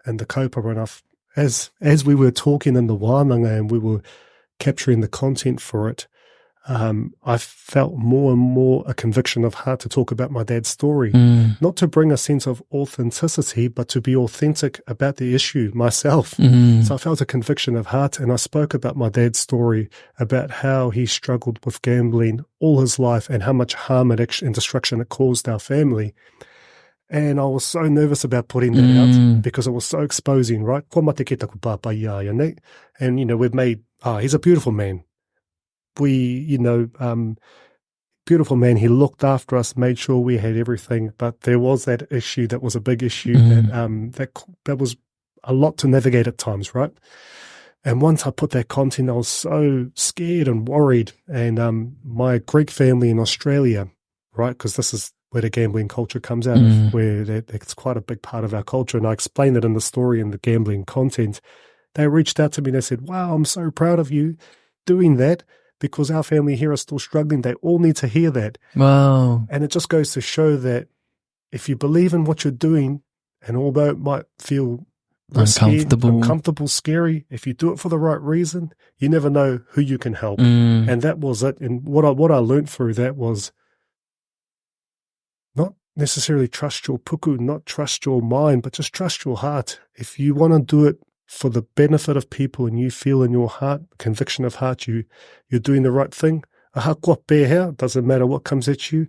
in the kaupapa. And as we were talking in the wānanga and we were capturing the content for it, I felt more and more a conviction of heart to talk about my dad's story, not to bring a sense of authenticity, but to be authentic about the issue myself. So I felt a conviction of heart, and I spoke about my dad's story, about how he struggled with gambling all his life and how much harm and destruction it caused our family. And I was so nervous about putting that out because it was so exposing, right? And, we've made, he's a beautiful man. Beautiful man. He looked after us, made sure we had everything. But there was that issue that was a big issue that was a lot to navigate at times, right? And once I put that content, I was so scared and worried. And my Greek family in Australia, right, because this is where the gambling culture comes out of, where it's quite a big part of our culture. And I explained it in the story and the gambling content. They reached out to me and they said, wow, I'm so proud of you doing that, because our family here are still struggling. They all need to hear that. Wow. And it just goes to show that if you believe in what you're doing, and although it might feel risky, uncomfortable, scary, if you do it for the right reason, you never know who you can help. And that was it. And what I learned through that was not necessarily trust your puku, not trust your mind, but just trust your heart. If you want to do it for the benefit of people and you feel in your heart, conviction of heart, you're doing the right thing. Doesn't matter what comes at you.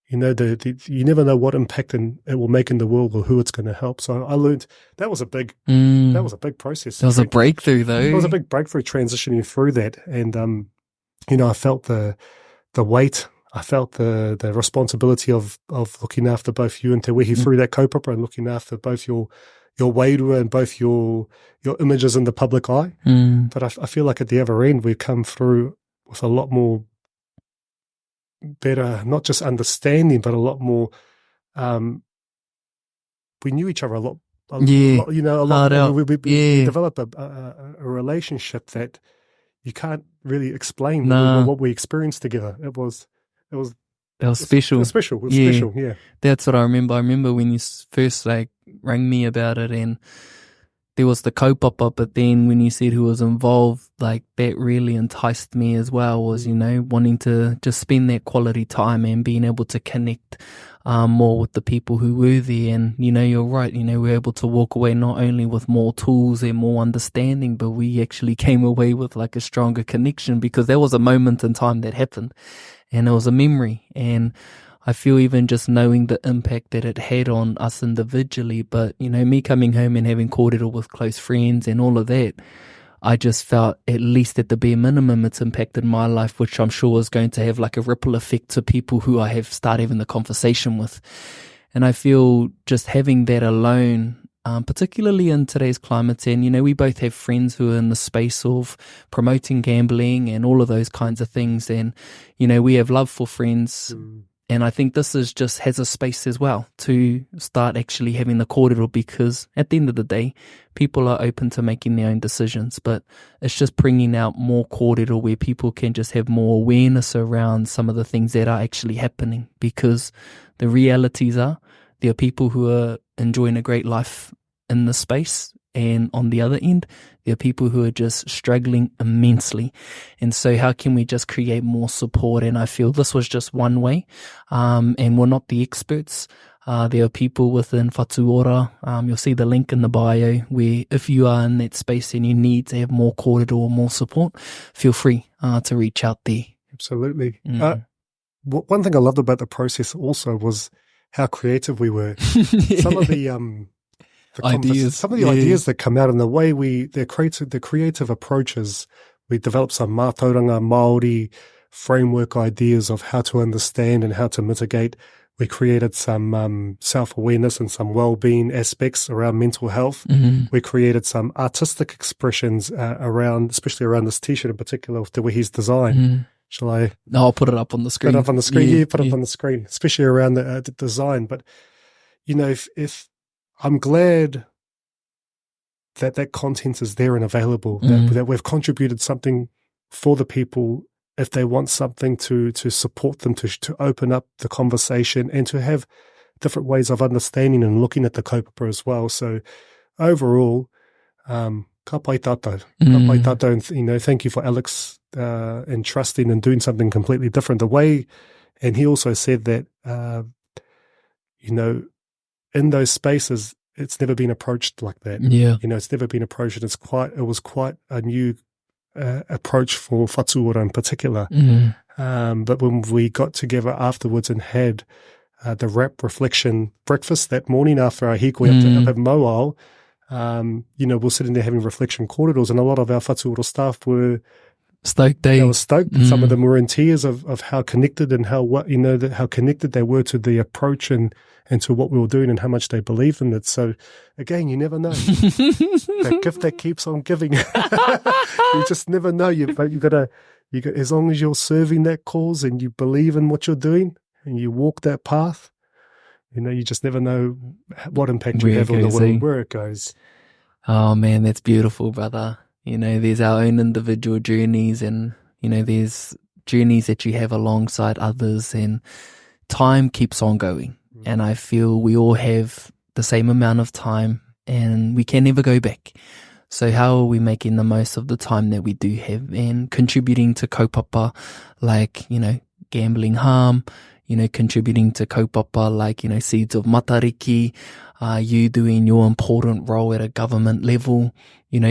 You never know what impact it will make in the world or who it's going to help. So I learned that was a big process. That was a breakthrough, though. It was a big breakthrough transitioning through that. And, I felt the weight. I felt the responsibility of looking after both you and Te Wehi through that kaupapa, and looking after both your wairua and both your images in the public eye. But I feel like at the other end, we've come through with a lot more better, not just understanding, but a lot more, we knew each other a lot. We developed a relationship that you can't really explain what we experienced together. It was special. It was special. Yeah. That's what I remember. I remember when you first rang me about it, and there was the kaupapa, but then when you said who was involved, that really enticed me as well, was, wanting to just spend that quality time and being able to connect more with the people who were there. And, you're right, we're able to walk away not only with more tools and more understanding, but we actually came away with a stronger connection, because there was a moment in time that happened, and it was a memory. And I feel even just knowing the impact that it had on us individually, but, me coming home and having kōrero with close friends and all of that, I just felt, at least at the bare minimum, it's impacted my life, which I'm sure is going to have a ripple effect to people who I have started having the conversation with. And I feel just having that alone, particularly in today's climate, and, we both have friends who are in the space of promoting gambling and all of those kinds of things. And, we have love for friends. And I think this has a space as well to start actually having the kōrero, because at the end of the day, people are open to making their own decisions, but it's just bringing out more kōrero where people can just have more awareness around some of the things that are actually happening, because the realities are there are people who are enjoying a great life in the space, and on the other end, there are people who are just struggling immensely. And so how can we just create more support? And I feel this was just one way. And we're not the experts. There are people within Whatuora. You'll see the link in the bio, where if you are in that space and you need to have more kōrero or more support, feel free to reach out there. Absolutely. One thing I loved about the process also was how creative we were. Some of the ideas that come out, and the way the creative approaches. We developed some mātauranga Māori framework ideas of how to understand and how to mitigate. We created some self-awareness and some well-being aspects around mental health. We created some artistic expressions especially around this T-shirt in particular, with Te Wehi's design. Shall I? No, I'll put it up on the screen. Put it up on the screen. Yeah, put it up on the screen, especially around the design. But, if I'm glad that content is there and available, that we've contributed something for the people if they want something to support them, to open up the conversation and to have different ways of understanding and looking at the kaupapa as well. So overall, ka pai tātou. Ka pai tātou, and thank you for Alex and trusting and doing something completely different. The way, and he also said that, in those spaces, it's never been approached like that. Yeah. It's never been approached. And it was quite a new approach for Whatuora in particular. But when we got together afterwards and had the rap reflection breakfast that morning after our hikoi up at Moao, we're sitting there having reflection corridors, and a lot of our Whatuora staff were stoked. They were stoked. Some of them were in tears of how connected and how connected they were to the approach and to what we were doing and how much they believed in it. So again, you never know. That gift that keeps on giving. You just never know. But you got as long as you're serving that cause and you believe in what you're doing and you walk that path, you just never know what impact you have on the world, where it goes. Oh man, that's beautiful, brother. There's our own individual journeys, and there's journeys that you have alongside others, and time keeps on going. And I feel we all have the same amount of time and we can never go back. So how are we making the most of the time that we do have and contributing to kaupapa, like, gambling harm, contributing to kaupapa, like, seeds of Matariki, you doing your important role at a government level,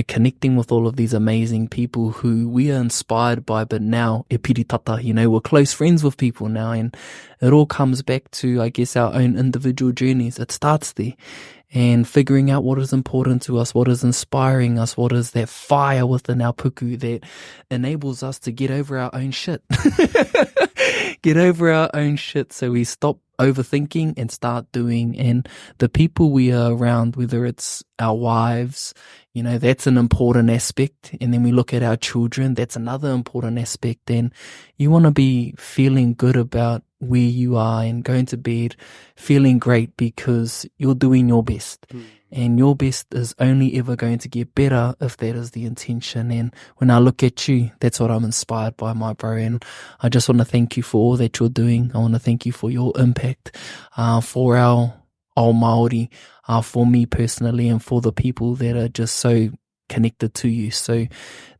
connecting with all of these amazing people who we are inspired by, but now, e piritata, we're close friends with people now, and it all comes back to, I guess, our own individual journeys. It starts there. And figuring out what is important to us, what is inspiring us, what is that fire within our puku that enables us to get over our own shit. Get over our own shit so we stop overthinking and start doing. And the people we are around, whether it's our wives, that's an important aspect. And then we look at our children, that's another important aspect. And you want to be feeling good about where you are and going to bed feeling great because you're doing your best. And your best is only ever going to get better if that is the intention. And when I look at you, that's what I'm inspired by, my bro. And I just want to thank you for all that you're doing. I want to thank you for your impact for our Māori, for me personally, and for the people that are just so connected to you. So,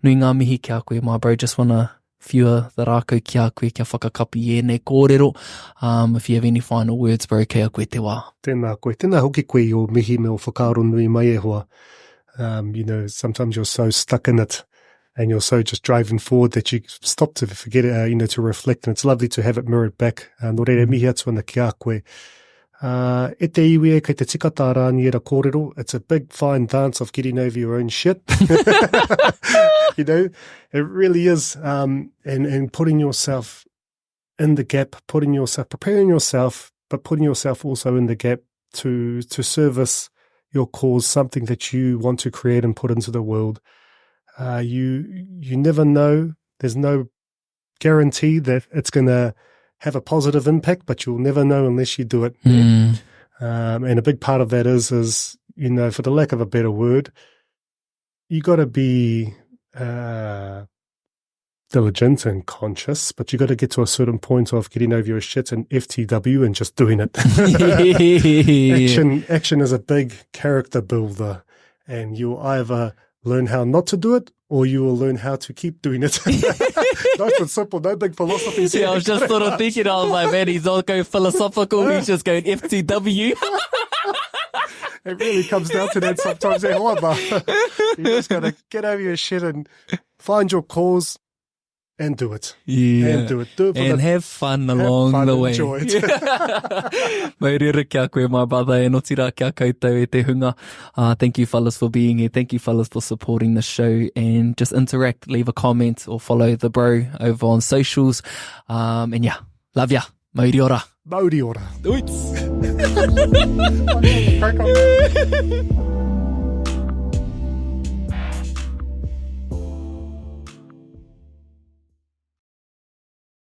nui ngā mihi kia koe, my bro. Just want to whiua the rākau kia koe, kia whakakapi e nei kōrero. If you have any final words, bro, kia koe te wā. Tēnā koe. Tēnā hoki koe o mihi me o whakaaro nui mai e hoa. Sometimes you're so stuck in it and you're so just driving forward that you stop to forget it, to reflect. And it's lovely to have it mirrored back. Nō reira mihi atu ana kia koe. E te iwi e kei te tikata rāni e ra kōrero. It's a big fine dance of getting over your own shit. It really is. And putting yourself in the gap, preparing yourself, but putting yourself also in the gap to service your cause, something that you want to create and put into the world. You never know. There's no guarantee that it's going to have a positive impact, but you'll never know unless you do it. And a big part of that is, for the lack of a better word, you got to be diligent and conscious, but you got to get to a certain point of getting over your shit and FTW and just doing it. Action is a big character builder, and you'll either learn how not to do it, or you will learn how to keep doing it. Nice and simple, no big philosophies here. Yeah, I was just sort of thinking, I was like, man, he's not going philosophical, he's just going FTW. It really comes down to that sometimes. You just got to get over your shit and find your cause and do it. Yeah. And do it. Do it and have fun along the way. Enjoy it. Maurera kia koe, my brother, e noti rā kia koutou e te hunga. Thank you, fellas, for being here. Thank you, fellas, for supporting the show, and just interact, leave a comment or follow the bro over on socials. And yeah, love ya. Mauri ora. Mauri ora. Uits. Crack on.